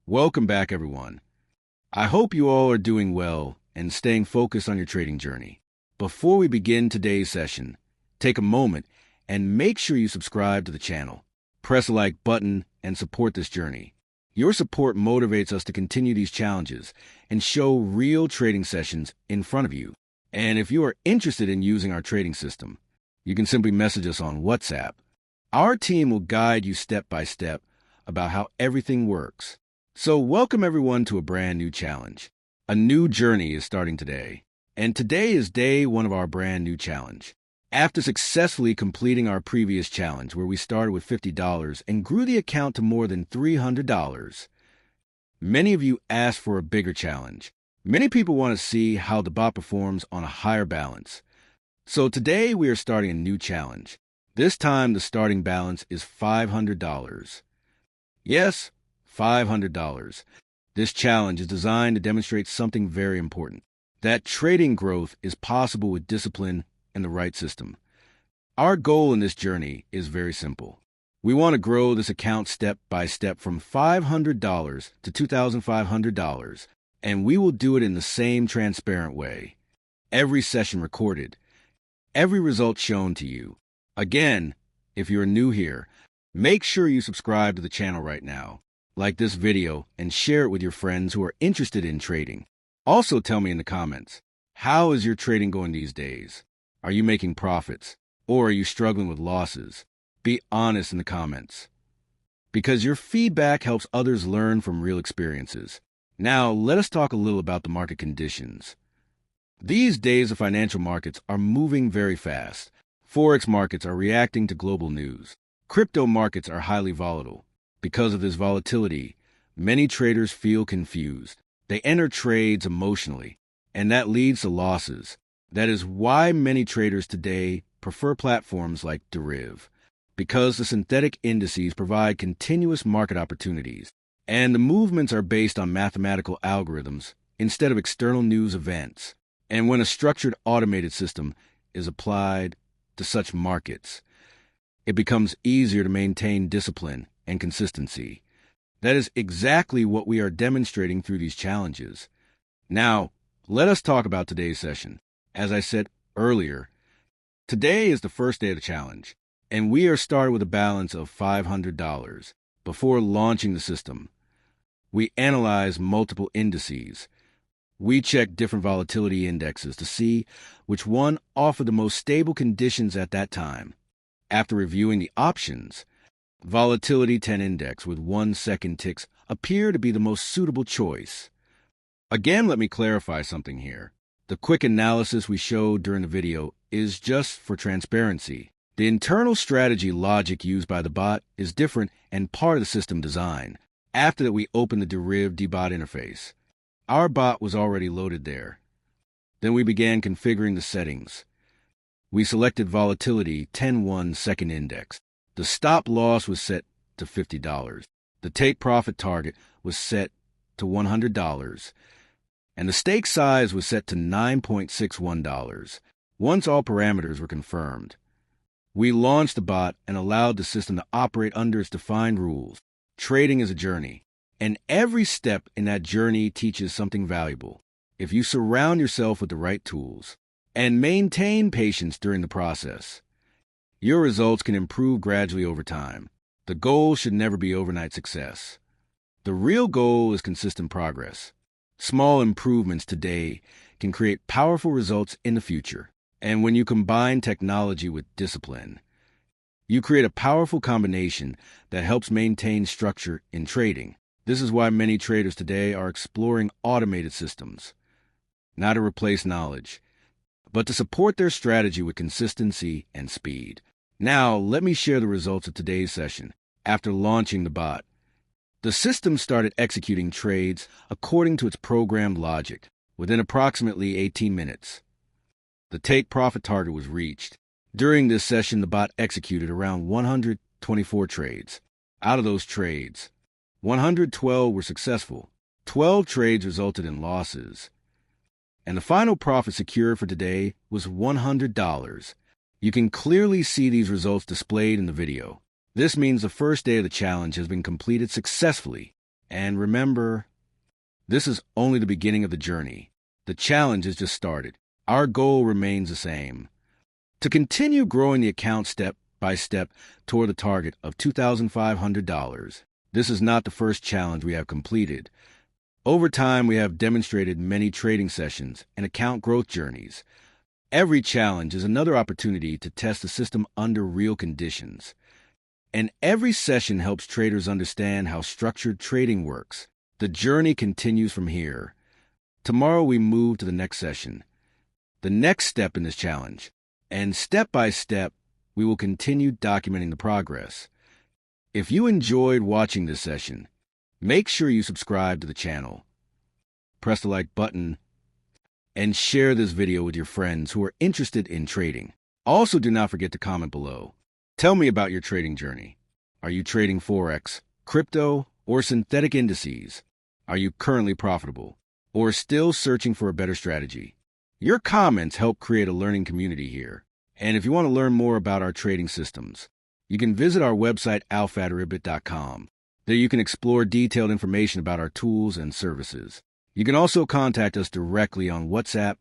Welcome back, everyone. I hope you all are doing well and staying focused on your trading journey. Before we begin today's session, take a moment and make sure you subscribe to the channel. Press the like button and support this journey. Your support motivates us to continue these challenges and show real trading sessions in front of you. And if you are interested in using our trading system, you can simply message us on WhatsApp. Our team will guide you step by step about how everything works. So welcome everyone to a brand new challenge. A new journey is starting today. And today is day one of our brand new challenge. After successfully completing our previous challenge where we started with $50 and grew the account to more than $300, many of you asked for a bigger challenge. Many people want to see how the bot performs on a higher balance. So today we are starting a new challenge. This time the starting balance is $500. Yes, $500. This challenge is designed to demonstrate something very important, that trading growth is possible with discipline and the right system. Our goal in this journey is very simple. We want to grow this account step by step from $500 to $2,500, and we will do it in the same transparent way. Every session recorded, every result shown to you. Again, if you're new here, make sure you subscribe to the channel right now. Like this video and share it with your friends who are interested in trading. Also tell me in the comments, how is your trading going these days? Are you making profits? Or are you struggling with losses? Be honest in the comments, because your feedback helps others learn from real experiences. Now, let us talk a little about the market conditions. These days, the financial markets are moving very fast. Forex markets are reacting to global news. Crypto markets are highly volatile. Because of this volatility, many traders feel confused. They enter trades emotionally, and that leads to losses. That is why many traders today prefer platforms like Deriv, because the synthetic indices provide continuous market opportunities, and the movements are based on mathematical algorithms instead of external news events. And when a structured automated system is applied to such markets, it becomes easier to maintain discipline and consistency. That is exactly what we are demonstrating through these challenges. Now, let us talk about today's session. As I said earlier, today is the first day of the challenge, and we are starting with a balance of $500. Before launching the system, we analyze multiple indices. We check different volatility indexes to see which one offered the most stable conditions at that time. After reviewing the options, Volatility 10 Index with 1 second ticks appear to be the most suitable choice. Again, let me clarify something here. The quick analysis we showed during the video is just for transparency. The internal strategy logic used by the bot is different and part of the system design. After that, we opened the Deriv dbot interface. Our bot was already loaded there. Then we began configuring the settings. We selected Volatility 10 1 second Index. The stop loss was set to $50. The take profit target was set to $100. And the stake size was set to $9.61. Once all parameters were confirmed, we launched the bot and allowed the system to operate under its defined rules. Trading is a journey, and every step in that journey teaches something valuable. If you surround yourself with the right tools and maintain patience during the process, your results can improve gradually over time. The goal should never be overnight success. The real goal is consistent progress. Small improvements today can create powerful results in the future. And when you combine technology with discipline, you create a powerful combination that helps maintain structure in trading. This is why many traders today are exploring automated systems, not to replace knowledge, but to support their strategy with consistency and speed. Now, let me share the results of today's session. After launching the bot, the system started executing trades according to its programmed logic within approximately 18 minutes. The take profit target was reached. During this session, the bot executed around 124 trades. Out of those trades, 112 were successful. 12 trades resulted in losses. And the final profit secured for today was $100. You can clearly see these results displayed in the video. This means the first day of the challenge has been completed successfully. And remember, this is only the beginning of the journey. The challenge has just started. Our goal remains the same: to continue growing the account step by step toward the target of $2,500. This is not the first challenge we have completed. Over time, we have demonstrated many trading sessions and account growth journeys. Every challenge is another opportunity to test the system under real conditions. And every session helps traders understand how structured trading works. The journey continues from here. Tomorrow we move to the next session, the next step in this challenge. And step by step, we will continue documenting the progress. If you enjoyed watching this session, make sure you subscribe to the channel, press the like button, and share this video with your friends who are interested in trading. Also, do not forget to comment below. Tell me about your trading journey. Are you trading Forex, crypto, or synthetic indices? Are you currently profitable or still searching for a better strategy? Your comments help create a learning community here. And if you want to learn more about our trading systems, you can visit our website, alphaderibit.com. There you can explore detailed information about our tools and services. You can also contact us directly on WhatsApp,